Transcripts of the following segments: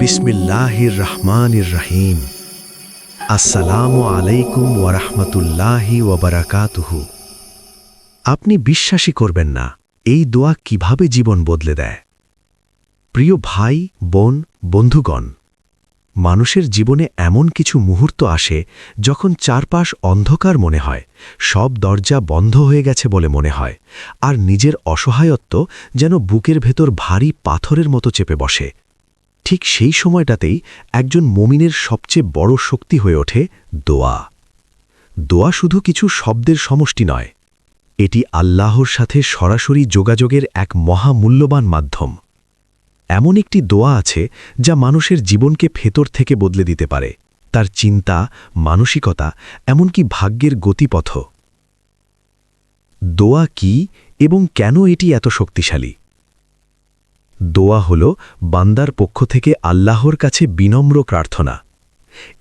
বিসমিল্লাহির রহমানির রহিম। আসসালামু আলাইকুম ওয়ারাহমাতুল্লাহি ওয়াবারাকাতুহু। আপনি বিশ্বাসই করবেন না এই দোয়া কিভাবে জীবন বদলে দেয়। প্রিয় ভাই, বোন, বন্ধুগণ, মানুষের জীবনে এমন কিছু মুহূর্ত আসে যখন চারপাশ অন্ধকার মনে হয়, সব দরজা বন্ধ হয়ে গেছে বলে মনে হয়, আর নিজের অসহায়ত্ব যেন বুকের ভেতর ভারী পাথরের মতো চেপে বসে। ঠিক সেই সময়টাতেই একজন মুমিনের সবচেয়ে বড় শক্তি হয়ে ওঠে দোয়া। দোয়া শুধু কিছু শব্দের সমষ্টি নয়, এটি আল্লাহর সাথে সরাসরি যোগাযোগের এক মহামূল্যবান মাধ্যম। এমন একটি দোয়া আছে যা মানুষের জীবনকে ভেতর থেকে বদলে দিতে পারে, তার চিন্তা, মানসিকতা, এমনকি ভাগ্যের গতিপথ। দোয়া কি এবং কেন এটি এত শক্তিশালী? দোয়া হল বান্দার পক্ষ থেকে আল্লাহর কাছে বিনম্র প্রার্থনা।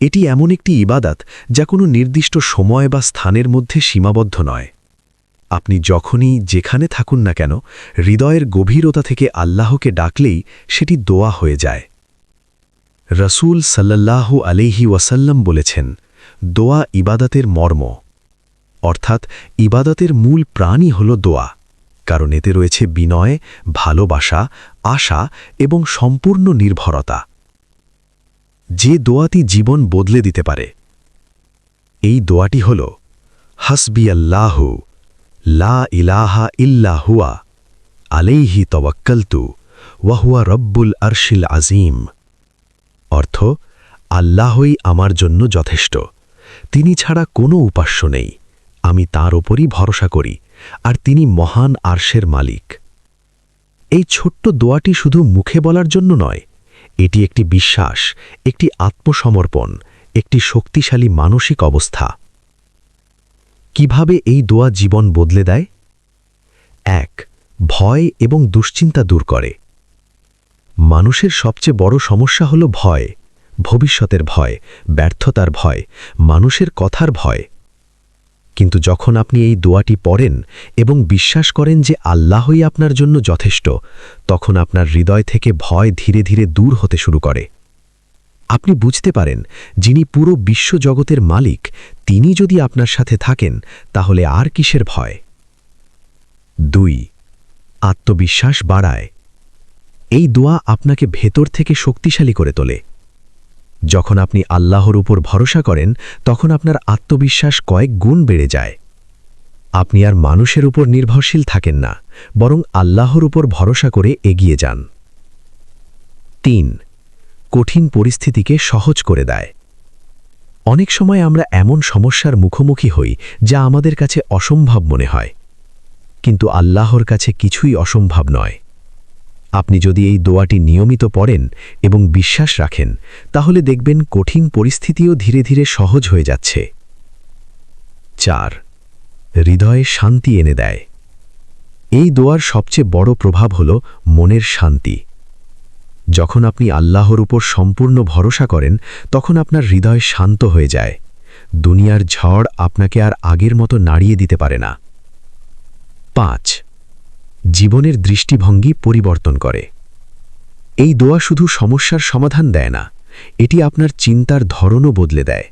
এটি এমন একটি ইবাদত যা কোনো নির্দিষ্ট সময় বা স্থানের মধ্যে সীমাবদ্ধ নয়। আপনি যখনই যেখানে থাকুন না কেন, হৃদয়ের গভীরতা থেকে আল্লাহকে ডাকলেই সেটি দোয়া হয়ে যায়। রাসূল সাল্লাল্লাহু আলাইহি ওয়াসাল্লাম বলেছেন, দোয়া ইবাদতের মর্ম, অর্থাৎ ইবাদতের মূল প্রাণই হল দোয়া, কারণ এতে রয়েছে বিনয়, ভালোবাসা, আশা এবং সম্পূর্ণ নির্ভরতা। যে দোয়াটি জীবন বদলে দিতে পারে, এই দোয়াটি হল হাসবিয়াল্লাহু লা ইলাহা ইল্লা হুয়া আলাইহি তাওয়াক্কালতু ওয়া হুয়া রব্বুল আরশিল আজিম। অর্থ, আল্লাহই আমার জন্য যথেষ্ট, তিনি ছাড়া কোনো উপাস্য নেই, আমি তাঁর ওপরই ভরসা করি, আর তিনি মহান আরশের মালিক। এই ছোট্ট দোয়াটি শুধু মুখে বলার জন্য নয়, এটি একটি বিশ্বাস, একটি আত্মসমর্পণ, একটি শক্তিশালী মানসিক অবস্থা। কিভাবে এই দোয়া জীবন বদলে দেয়? ১. ভয় এবং দুশ্চিন্তা দূর করে। মানুষের সবচেয়ে বড় সমস্যা হল ভয়, ভবিষ্যতের ভয়, ব্যর্থতার ভয়, মানুষের কথার ভয়। কিন্তু যখন আপনি এই দোয়াটি পড়েন এবং বিশ্বাস করেন যে আল্লাহই আপনার জন্য যথেষ্ট, তখন আপনার হৃদয় থেকে ভয় ধীরে ধীরে দূর হতে শুরু করে। আপনি বুঝতে পারেন, যিনি পুরো বিশ্বজগতের মালিক, তিনি যদি আপনার সাথে থাকেন, তাহলে আর কিসের ভয়? ২. আত্মবিশ্বাস বাড়ায়। এই দোয়া আপনাকে ভেতর থেকে শক্তিশালী করে তোলে। যখন আপনি আল্লাহর উপর ভরসা করেন, তখন আপনার আত্মবিশ্বাস কয়েক গুণ বেড়ে যায়। আপনি আর মানুষের উপর নির্ভরশীল থাকেন না, বরং আল্লাহর উপর ভরসা করে এগিয়ে যান। ৩. কঠিন পরিস্থিতিকে সহজ করে দেয়। অনেক সময় আমরা এমন সমস্যার মুখোমুখি হই যা আমাদের কাছে অসম্ভব মনে হয়, কিন্তু আল্লাহর কাছে কিছুই অসম্ভব নয়। আপনি যদি এই দোয়াটি নিয়মিত পড়েন এবং বিশ্বাস রাখেন, তাহলে দেখবেন কঠিন পরিস্থিতিও ধীরে ধীরে সহজ হয়ে যাচ্ছে। ৪. হৃদয়ে শান্তি এনে দেয়। এই দোয়ার সবচেয়ে বড় প্রভাব হল মনের শান্তি। যখন আপনি আল্লাহর উপর সম্পূর্ণ ভরসা করেন, তখন আপনার হৃদয় শান্ত হয়ে যায়। দুনিয়ার ঝড় আপনাকে আর আগের মতো নাড়িয়ে দিতে পারে না। ৫. জীবনের দৃষ্টিভঙ্গি পরিবর্তন করে। এই দোয়া শুধু সমস্যার সমাধান দেয় না, এটি আপনার চিন্তার ধরনও বদলে দেয়।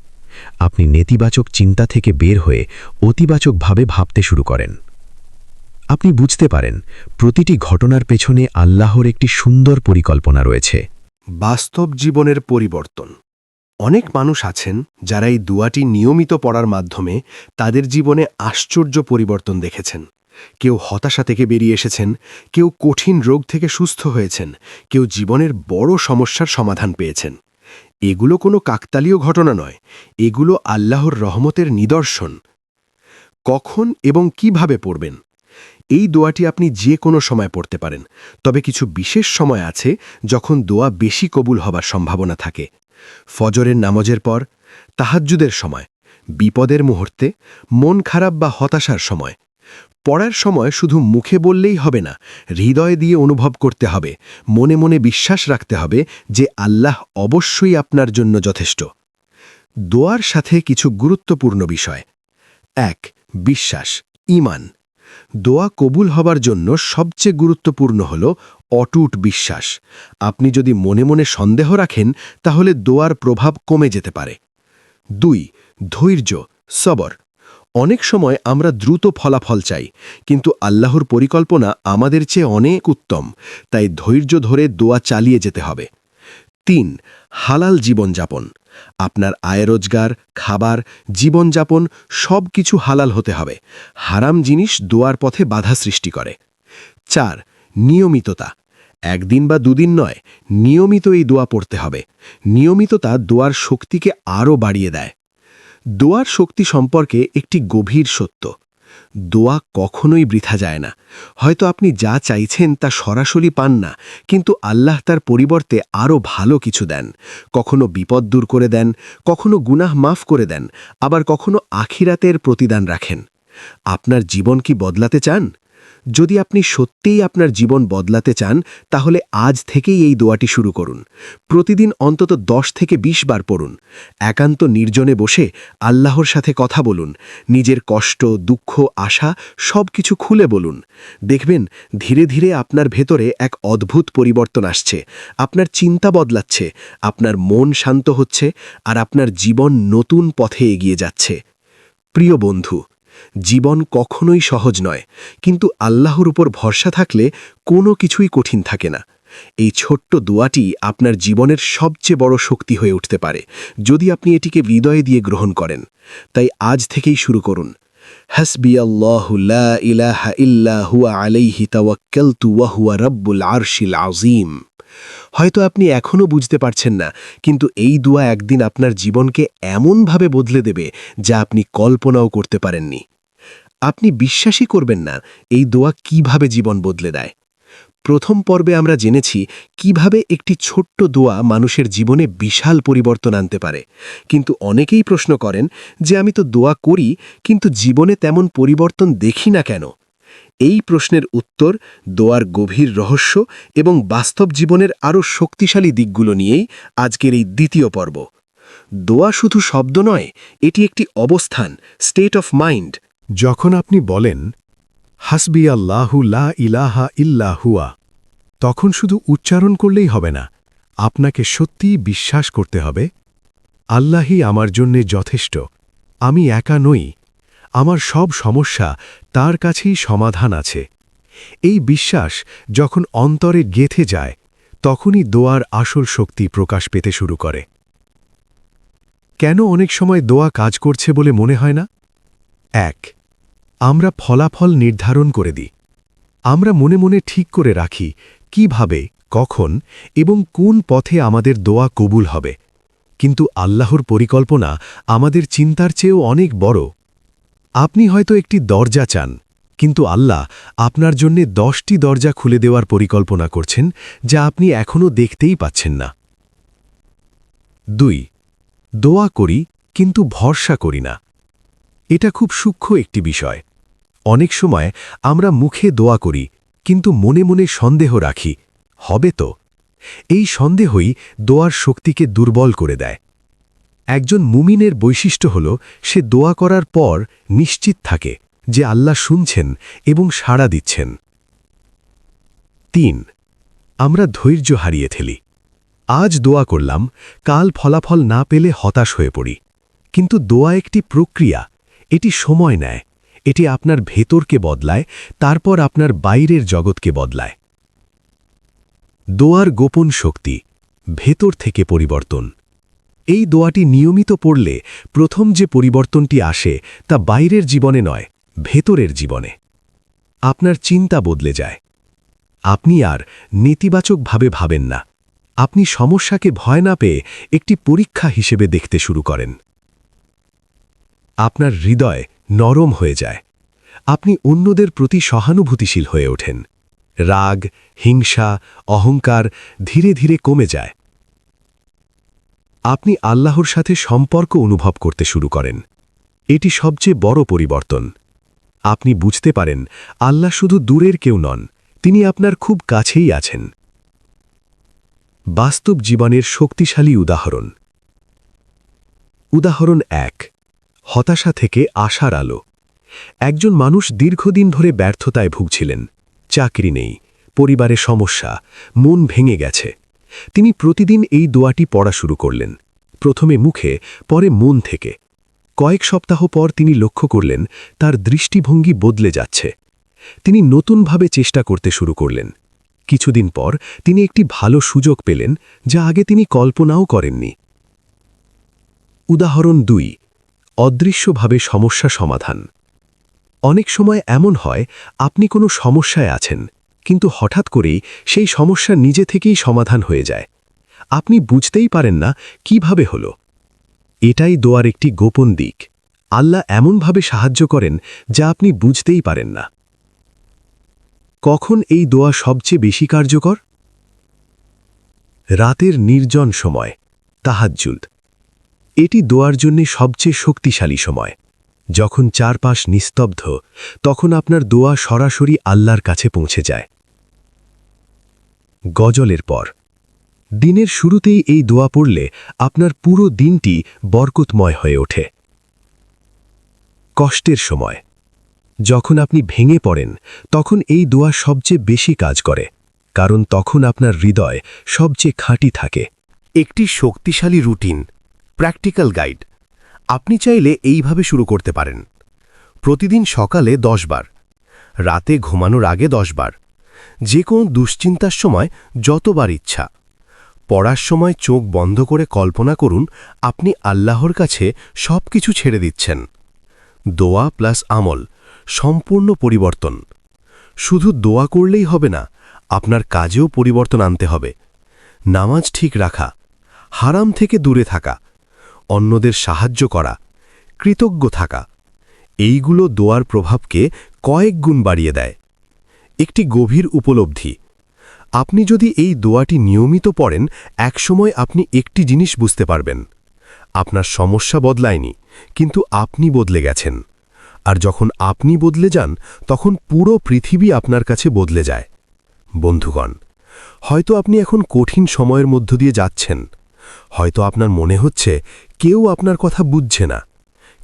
আপনি নেতিবাচক চিন্তা থেকে বের হয়ে অতিবাচকভাবে ভাবতে শুরু করেন। আপনি বুঝতে পারেন, প্রতিটি ঘটনার পেছনে আল্লাহর একটি সুন্দর পরিকল্পনা রয়েছে। বাস্তব জীবনের পরিবর্তন। অনেক মানুষ আছেন যারা এই দোয়াটি নিয়মিত পড়ার মাধ্যমে তাদের জীবনে আশ্চর্য পরিবর্তন দেখেছেন। কেউ হতাশা থেকে বেরিয়ে এসেছেন, কেউ কঠিন রোগ থেকে সুস্থ হয়েছেন, কেউ জীবনের বড় সমস্যার সমাধান পেয়েছেন। এগুলো কোনো কাকতালীয় ঘটনা নয়, এগুলো আল্লাহর রহমতের নিদর্শন। কখন এবং কিভাবে পড়বেন? এই দোয়াটি আপনি যে কোনো সময় পড়তে পারেন, তবে কিছু বিশেষ সময় আছে যখন দোয়া বেশি কবুল হবার সম্ভাবনা থাকে। ফজরের নামাজের পর, তাহাজ্জুদের সময়, বিপদের মুহূর্তে, মন খারাপ বা হতাশার সময়। পড়ার সময় শুধু মুখে বললেই হবে না, হৃদয় দিয়ে অনুভব করতে হবে, মনে মনে বিশ্বাস রাখতে হবে যে আল্লাহ অবশ্যই আপনার জন্য যথেষ্ট। দোয়ার সাথে কিছু গুরুত্বপূর্ণ বিষয়। ১. বিশ্বাস, ঈমান। দোয়া কবুল হবার জন্য সবচেয়ে গুরুত্বপূর্ণ হল অটুট বিশ্বাস। আপনি যদি মনে মনে সন্দেহ রাখেন তাহলে দোয়ার প্রভাব কমে যেতে পারে। 2. ধৈর্য, সবর। অনেক সময় আমরা দ্রুত ফলাফল চাই, কিন্তু আল্লাহর পরিকল্পনা আমাদের চেয়ে অনেক উত্তম, তাই ধৈর্য ধরে দোয়া চালিয়ে যেতে হবে। 3. হালাল জীবনযাপন। আপনার আয় রোজগার, খাবার, জীবনযাপন সব কিছু হালাল হতে হবে। হারাম জিনিস দোয়ার পথে বাধা সৃষ্টি করে। 4. নিয়মিততা। একদিন বা দুদিন নয়, নিয়মিত এই দোয়া পড়তে হবে। নিয়মিততা দোয়ার শক্তিকে আরও বাড়িয়ে দেয়। দোয়ার শক্তি সম্পর্কে একটি গভীর সত্য: দোয়া কখনোই বৃথা যায় না। হয়তো আপনি যা চাইছেন তা সরাসরি পান না, কিন্তু আল্লাহ তার পরিবর্তে আরও ভালো কিছু দেন। কখনো বিপদ দূর করে দেন, কখনো গুনাহ মাফ করে দেন, আবার কখনো আখিরাতের প্রতিদান রাখেন। আপনার জীবন কি বদলাতে চান? যদি আপনি সত্যিই আপনার জীবন বদলাতে চান, তাহলে আজ থেকেই এই দোয়াটি শুরু করুন। প্রতিদিন অন্তত 10 থেকে 20 বার পড়ুন। একান্ত নির্জনে বসে আল্লাহর সাথে কথা বলুন। নিজের কষ্ট, দুঃখ, আশা সব কিছু খুলে বলুন। দেখবেন ধীরে ধীরে আপনার ভেতরে এক অদ্ভুত পরিবর্তন আসছে। আপনার চিন্তা বদলাচ্ছে, আপনার মন শান্ত হচ্ছে, আর আপনার জীবন নতুন পথে এগিয়ে যাচ্ছে। প্রিয় বন্ধু, জীবন কখনোই সহজ নয়, কিন্তু আল্লাহর উপর ভরসা থাকলে কোনো কিছুই কঠিন থাকে না। এই ছোট্ট দোয়াটি আপনার জীবনের সবচেয়ে বড় শক্তি হয়ে উঠতে পারে, যদি আপনি এটিকে হৃদয়ে দিয়ে গ্রহণ করেন। তাই আজ থেকেই শুরু করুন। হাসবিয়াল্লাহু লা ইলাহা ইল্লা হুয়া আলাইহি তাওয়াক্কালতু ওয়া হুয়া রাব্বুল আরশিল আযীম। হয়তো আপনি এখনও বুঝতে পারছেন না, কিন্তু এই দোয়া একদিন আপনার জীবনকে এমনভাবে বদলে দেবে যা আপনি কল্পনাও করতে পারেননি। আপনি বিশ্বাসই করবেন না এই দোয়া কিভাবে জীবন বদলে দেয়। প্রথম পর্বে আমরা জেনেছি কিভাবে একটি ছোট্ট দোয়া মানুষের জীবনে বিশাল পরিবর্তন আনতে পারে। কিন্তু অনেকেই প্রশ্ন করেন যে আমি তো দোয়া করি, কিন্তু জীবনে তেমন পরিবর্তন দেখি না কেন? এই প্রশ্নের উত্তর দোয়ার গভীর রহস্য এবং বাস্তব জীবনের আরও শক্তিশালী দিকগুলো নিয়েই আজকের এই দ্বিতীয় পর্ব। দোয়া শুধু শব্দ নয়, এটি একটি অবস্থান, স্টেট অফ মাইন্ড। যখন আপনি বলেন হাসবি আল্লাহু লা ইলাহা ইল্লা হুয়া, তখন শুধু উচ্চারণ করলেই হবে না, আপনাকে সত্যিই বিশ্বাস করতে হবে আল্লাহই আমার জন্যে যথেষ্ট। আমি একা নই, আমার সব সমস্যা তার কাছেই সমাধান আছে। এই বিশ্বাস যখন অন্তরে গেঁথে যায়, তখনই দোয়ার আসল শক্তি প্রকাশ পেতে শুরু করে। কেন অনেক সময় দোয়া কাজ করছে বলে মনে হয় না? 1. আমরা ফলাফল নির্ধারণ করে দিই। আমরা মনে মনে ঠিক করে রাখি কিভাবে, কখন এবং কোন পথে আমাদের দোয়া কবুল হবে। কিন্তু আল্লাহর পরিকল্পনা আমাদের চিন্তার চেয়েও অনেক বড়। আপনি হয়তো একটি দরজা চান, কিন্তু আল্লাহ আপনার জন্য 10টি দরজা খুলে দেওয়ার পরিকল্পনা করছেন, যা আপনি এখনও দেখতেই পাচ্ছেন না। 2. দোয়া করি কিন্তু ভরসা করি না। এটা খুব সূক্ষ্ম একটি বিষয়। অনেক সময় আমরা মুখে দোয়া করি, কিন্তু মনে মনে সন্দেহ রাখি, হবে তো? এই সন্দেহই দোয়ার শক্তিকে দুর্বল করে দেয়। একজন মুমিনের বৈশিষ্ট্য হল সে দোয়া করার পর নিশ্চিত থাকে যে আল্লাহ শুনছেন এবং সাড়া দিচ্ছেন। 3. আমরা ধৈর্য হারিয়ে ফেলি। আজ দোয়া করলাম, কাল ফলাফল না পেলে হতাশ হয়ে পড়ি। কিন্তু দোয়া একটি প্রক্রিয়া, এটি সময় নেয়। এটি আপনার ভেতরকে বদলায়, তারপর আপনার বাইরের জগৎকে বদলায়। দোয়ার গোপন শক্তি, ভেতর থেকে পরিবর্তন। এই দোয়াটি নিয়মিত পড়লে প্রথম যে পরিবর্তনটি আসে তা বাইরের জীবনে নয়, ভেতরের জীবনে। আপনার চিন্তা বদলে যায়। আপনি আর নেতিবাচকভাবে ভাবেন না। আপনি সমস্যাকে ভয় না পেয়ে একটি পরীক্ষা হিসেবে দেখতে শুরু করেন। আপনার হৃদয় নরম হয়ে যায়। আপনি অন্যদের প্রতি সহানুভূতিশীল হয়ে ওঠেন। রাগ, হিংসা, অহংকার ধীরে ধীরে কমে যায়। আপনি আল্লাহর সাথে সম্পর্ক অনুভব করতে শুরু করেন। এটি সবচেয়ে বড় পরিবর্তন। আপনি বুঝতে পারেন আল্লাহ শুধু দূরের কেউ নন, তিনি আপনার খুব কাছেই আছেন। বাস্তব জীবনের শক্তিশালী উদাহরণ। উদাহরণ 1, হতাশা থেকে আশার আলো। একজন মানুষ দীর্ঘদিন ধরে ব্যর্থতায় ভুগছিলেন। চাকরি নেই, পরিবারে সমস্যা, মন ভেঙে গেছে। তিনি প্রতিদিন এই দোয়াটি পড়া শুরু করলেন, প্রথমে মুখে, পরে মন থেকে। কয়েক সপ্তাহ পর তিনি লক্ষ্য করলেন তার দৃষ্টিভঙ্গি বদলে যাচ্ছে। তিনি নতুনভাবে চেষ্টা করতে শুরু করলেন। কিছুদিন পর তিনি একটি ভালো সুযোগ পেলেন, যা আগে তিনি কল্পনাও করেননি। উদাহরণ 2, অদৃশ্যভাবে সমস্যা সমাধান। অনেক সময় এমন হয় আপনি কোনো সমস্যায় আছেন, কিন্তু হঠাৎ করেই সেই সমস্যা নিজে থেকেই সমাধান হয়ে যায়। আপনি বুঝতেই পারেন না কিভাবে হলো। এটাই দোয়ার একটি গোপন দিক। আল্লাহ এমনভাবে সাহায্য করেন যা আপনি বুঝতেই পারেন না। কখন এই দোয়া সবচেয়ে বেশি কার্যকর? রাতের নির্জন সময়, তাহাজ্জুদ। এটি দোয়ার জন্য সবচেয়ে শক্তিশালী সময়। যখন চারপাশ নিস্তব্ধ, তখন আপনার দোয়া সরাসরি আল্লাহর কাছে পৌঁছে যায়। গজলের পর দিনের শুরুতেই এই দোয়া পড়লে আপনার পুরো দিনটি বরকতময় হয়ে ওঠে। কষ্টের সময়, যখন আপনি ভেঙে পড়েন, তখন এই দোয়া সবচেয়ে বেশি কাজ করে, কারণ তখন আপনার হৃদয় সবচেয়ে খাঁটি থাকে। একটি শক্তিশালী রুটিন, প্র্যাকটিক্যাল গাইড। আপনি চাইলে এইভাবে শুরু করতে পারেন। প্রতিদিন সকালে 10 বার, রাতে ঘুমানোর আগে 10 বার, যে কোনো দুশ্চিন্তার সময় যতবার ইচ্ছা। পড়ার সময় চোখ বন্ধ করে কল্পনা করুন আপনি আল্লাহর কাছে সব কিছু ছেড়ে দিচ্ছেন। দোয়া প্লাস আমল, সম্পূর্ণ পরিবর্তন। শুধু দোয়া করলেই হবে না, আপনার কাজেও পরিবর্তন আনতে হবে। নামাজ ঠিক রাখা, হারাম থেকে দূরে থাকা, অন্যদের সাহায্য করা, কৃতজ্ঞ থাকা, এইগুলো দোয়ার প্রভাবকে কয়েক গুণ বাড়িয়ে দেয়। একটি গভীর উপলব্ধি, আপনি যদি এই দোয়াটি নিয়মিত পড়েন, একসময় আপনি একটি জিনিস বুঝতে পারবেন। আপনার সমস্যা বদলায়নি, কিন্তু আপনি বদলে গেছেন। আর যখন আপনি বদলে যান, তখন পুরো পৃথিবী আপনার কাছে বদলে যায়। বন্ধুগণ, হয়তো আপনি এখন কঠিন সময়ের মধ্য দিয়ে যাচ্ছেন। হয়তো আপনার মনে হচ্ছে কেউ আপনার কথা বুঝছে না,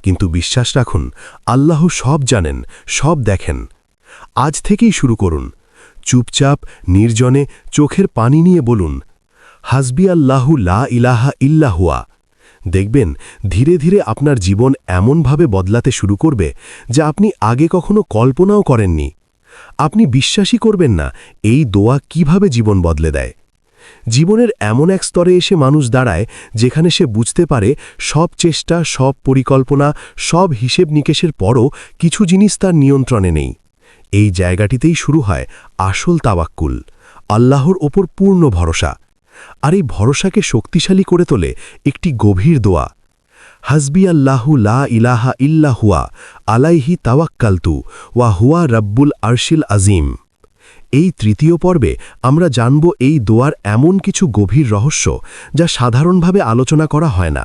কিন্তু বিশ্বাস রাখুন, আল্লাহ সব জানেন, সব দেখেন। আজ থেকেই শুরু করুন। চুপচাপ নির্জনে চোখের পানি নিয়ে বলুন, হাসবি আল্লাহু লা ইলাহা ইল্লা হুয়া। দেখবেন ধীরে ধীরে আপনার জীবন এমনভাবে বদলাতে শুরু করবে যা আপনি আগে কখনো কল্পনাও করেননি। আপনি বিশ্বাসই করবেন না এই দোয়া কিভাবে জীবন বদলে দেয়। জীবনের এমন এক স্তরে এসে মানুষ দাঁড়ায় যেখানে সে বুঝতে পারে সব চেষ্টা, সব পরিকল্পনা, সব হিসেব নিকেশের পরও কিছু জিনিস তার নিয়ন্ত্রণে নেই। এই জায়গাটিতেই শুরু হয় আসল তাওয়াক্কুল, আল্লাহর ওপর পূর্ণ ভরসা। আর এই ভরসাকে শক্তিশালী করে তোলে একটি গভীর দোয়া, হাসবি আল্লাহু লা ইলাহা ইল্লা হুয়া আলাইহি তাওয়াক্কালতু ওয়া হুয়া রাব্বুল আরশিল আজিম। এই তৃতীয় পর্বে আমরা জানব এই দোয়ার এমন কিছু গভীর রহস্য যা সাধারণভাবে আলোচনা করা হয় না,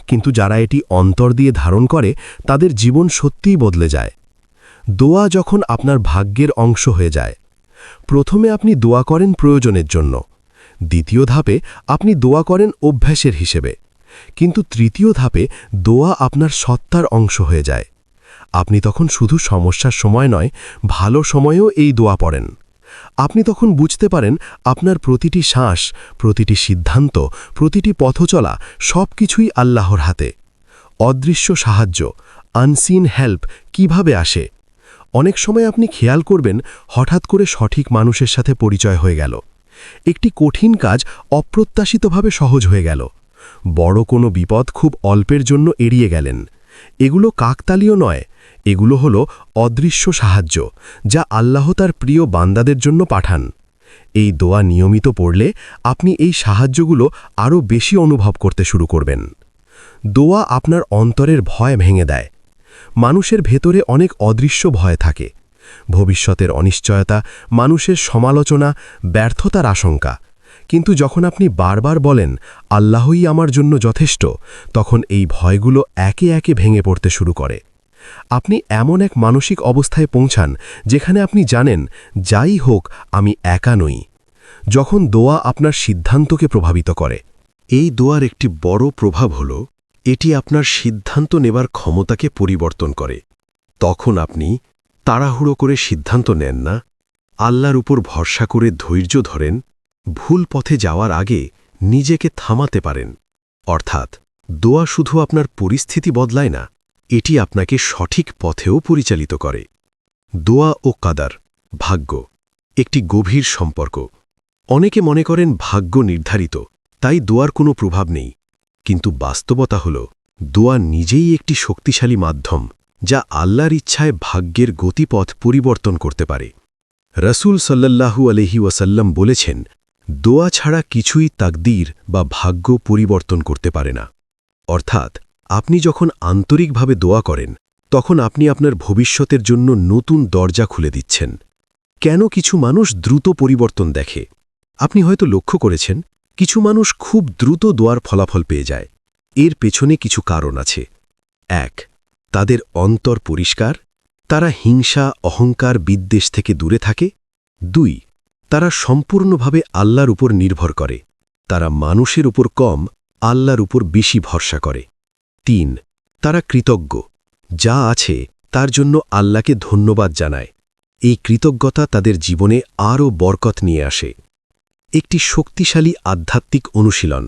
কিন্তু যারা এটি অন্তর দিয়ে ধারণ করে তাদের জীবন সত্যিই বদলে যায়। দোয়া যখন আপনার ভাগ্যের অংশ হয়ে যায়, প্রথমে আপনি দোয়া করেন প্রয়োজনের জন্য, দ্বিতীয় ধাপে আপনি দোয়া করেন অভ্যাসের হিসেবে, কিন্তু তৃতীয় ধাপে দোয়া আপনার সত্তার অংশ হয়ে যায়। আপনি তখন শুধু সমস্যার সময় নয়, ভালো সময়েও এই দোয়া পড়েন। আপনি তখন বুঝতে পারেন আপনার প্রতিটি শ্বাস, প্রতিটি সিদ্ধান্ত, প্রতিটি পথচলা সব কিছুই আল্লাহর হাতে। অদৃশ্য সাহায্য, আনসিন হেল্প কিভাবে আসে? অনেক সময় আপনি খেয়াল করবেন হঠাৎ করে সঠিক মানুষের সাথে পরিচয় হয়ে গেল। একটি কঠিন কাজ অপ্রত্যাশিতভাবে সহজ হয়ে গেল। বড় কোনো বিপদ খুব অল্পের জন্য এড়িয়ে গেলেন। এগুলো কাকতালীয় নয়, এগুলো হলো অদৃশ্য সাহায্য যা আল্লাহ তার প্রিয় বান্দাদের জন্য পাঠান। এই দোয়া নিয়মিত পড়লে আপনি এই সাহায্যগুলো আরও বেশি অনুভব করতে শুরু করবেন। দোয়া আপনার অন্তরের ভয় ভেঙে দেয়। মানুষের ভেতরে অনেক অদৃশ্য ভয় থাকে, ভবিষ্যতের অনিশ্চয়তা, মানুষের সমালোচনা, ব্যর্থতার আশঙ্কা। কিন্তু যখন আপনি বারবার বলেন আল্লাহই আমার জন্য যথেষ্ট, তখন এই ভয়গুলো একে একে ভেঙে পড়তে শুরু করে। আপনি এমন এক মানসিক অবস্থায় পৌঁছান যেখানে আপনি জানেন যাই হোক আমি একা নই। যখন দোয়া আপনার সিদ্ধান্তকে প্রভাবিত করে, এই দোয়ার একটি বড় প্রভাব হল এটি আপনার সিদ্ধান্ত নেবার ক্ষমতাকে পরিবর্তন করে। তখন আপনি তাড়াহুড়ো করে সিদ্ধান্ত নেন না, আল্লাহর উপর ভরসা করে ধৈর্য ধরেন, ভুল পথে যাওয়ার আগে নিজেকে থামাতে পারেন। অর্থাৎ দোয়া শুধু আপনার পরিস্থিতি বদলায় না, এটি আপনাকে সঠিক পথেও পরিচালিত করে। দোয়া ও কাদার, ভাগ্য, একটি গভীর সম্পর্ক। অনেকে মনে করেন ভাগ্য নির্ধারিত, তাই দোয়ার কোনো প্রভাব নেই। কিন্তু বাস্তবতা হল, দোয়া নিজেই একটি শক্তিশালী মাধ্যম, যা আল্লাহর ইচ্ছায় ভাগ্যের গতিপথ পরিবর্তন করতে পারে। রসুল সাল্লাল্লাহু আলাইহি ওয়াসাল্লাম বলেছেন, দোয়া ছাড়া কিছুই তাকদীর বা ভাগ্য পরিবর্তন করতে পারে না। অর্থাৎ আপনি যখন আন্তরিকভাবে দোয়া করেন, তখন আপনি আপনার ভবিষ্যতের জন্য নতুন দরজা খুলে দিচ্ছেন। কেন কিছু মানুষ দ্রুত পরিবর্তন দেখে? আপনি হয়তো লক্ষ্য করেছেন, কিছু মানুষ খুব দ্রুত দোয়ার ফলাফল পেয়ে যায়। এর পেছনে কিছু কারণ আছে। ১. তাদের অন্তর পরিষ্কার, তারা হিংসা, অহংকার, বিদ্বেষ থেকে দূরে থাকে। ২. তারা সম্পূর্ণভাবে আল্লাহর উপর নির্ভর করে, তারা মানুষের উপর কম, আল্লাহর উপর বেশি ভরসা করে। ৩. তারা কৃতজ্ঞ, যা আছে তার জন্য আল্লাহকে ধন্যবাদ জানায়। এই কৃতজ্ঞতা তাদের জীবনে আরও বরকত নিয়ে আসে। একটি শক্তিশালী আধ্যাত্মিক অনুশীলন।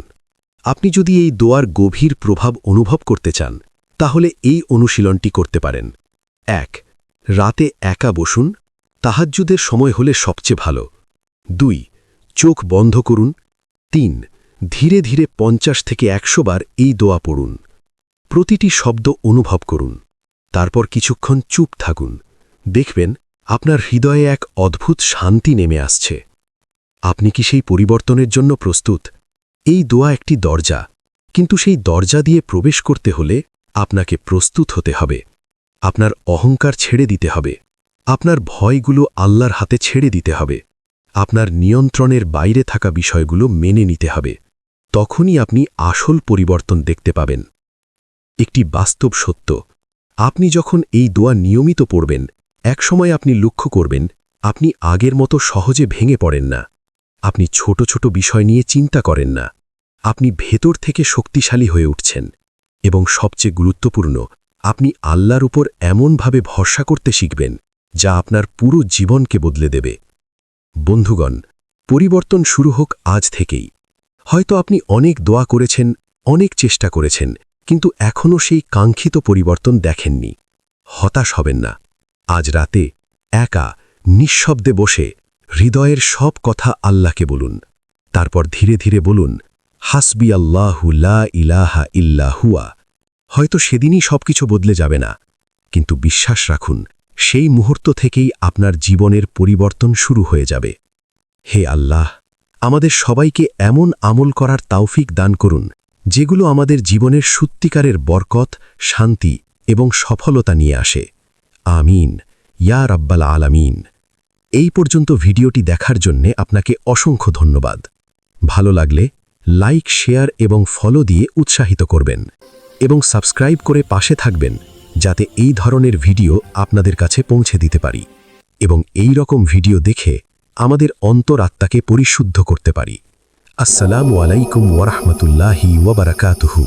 আপনি যদি এই দোয়ার গভীর প্রভাব অনুভব করতে চান, তাহলে এই অনুশীলনটি করতে পারেন। ১. রাতে একা বসুন, তাহাজ্জুদের সময় হলে সবচেয়ে ভালো। ২. চোখ বন্ধ করুন। ৩. ধীরে ধীরে ৫০ থেকে ১০০ বার এই দোয়া পড়ুন। প্রতিটি শব্দ অনুভব করুন। তারপর কিছুক্ষণ চুপ থাকুন। দেখবেন আপনার হৃদয়ে এক অদ্ভুত শান্তি নেমে আসছে। আপনি কি সেই পরিবর্তনের জন্য প্রস্তুত? এই দোয়া একটি দরজা, কিন্তু সেই দরজা দিয়ে প্রবেশ করতে হলে আপনাকে প্রস্তুত হতে হবে। আপনার অহংকার ছেড়ে দিতে হবে, আপনার ভয়গুলো আল্লাহর হাতে ছেড়ে দিতে হবে, আপনার নিয়ন্ত্রণের বাইরে থাকা বিষয়গুলো মেনে নিতে হবে। তখনই আপনি আসল পরিবর্তন দেখতে পাবেন। একটি বাস্তব সত্য, আপনি যখন এই দোয়া নিয়মিত পড়বেন, একসময় আপনি লক্ষ্য করবেন আপনি আগের মতো সহজে ভেঙে পড়েন না। আপনি ছোট ছোট বিষয় নিয়ে চিন্তা করেন না। আপনি ভেতর থেকে শক্তিশালী হয়ে উঠছেন। এবং সবচেয়ে গুরুত্বপূর্ণ, আপনি আল্লাহর উপর এমনভাবে ভরসা করতে শিখবেন যা আপনার পুরো জীবনকে বদলে দেবে। বন্ধুগণ, পরিবর্তন শুরু হোক আজ থেকেই। হয়তো আপনি অনেক দোয়া করেছেন, অনেক চেষ্টা করেছেন, কিন্তু এখনও সেই কাঙ্ক্ষিত পরিবর্তন দেখেননি। হতাশ হবেন না। আজ রাতে একা নিঃশব্দে বসে হৃদয়ের সব কথা আল্লাহকে বলুন। তারপর ধীরে ধীরে বলুন, হাসবি আল্লাহু লা ইলাহা ইল্লা হুয়া। হয়তো সেদিনই সবকিছু বদলে যাবে না, কিন্তু বিশ্বাস রাখুন, সেই মুহূর্ত থেকেই আপনার জীবনের পরিবর্তন শুরু হয়ে যাবে। হে আল্লাহ, আমাদের সবাইকে এমন আমল করার তাওফিক দান করুন, যেগুলো আমাদের জীবনের সত্যিকারের বরকত, শান্তি এবং সফলতা নিয়ে আসে। আমিন, ইয়া রাব্বাল আলামিন। এই পর্যন্ত ভিডিওটি দেখার জন্যে আপনাকে অসংখ্য ধন্যবাদ। ভালো লাগলে লাইক, শেয়ার এবং ফলো দিয়ে উৎসাহিত করবেন এবং সাবস্ক্রাইব করে পাশে থাকবেন, যাতে এই ধরনের ভিডিও আপনাদের কাছে পৌঁছে দিতে পারি এবং এই রকম ভিডিও দেখে আমাদের অন্তরাত্মাকে পরিশুদ্ধ করতে পারি। আসসালামু আলাইকুম ওয়া রাহমাতুল্লাহি ওয়া বারাকাতুহু।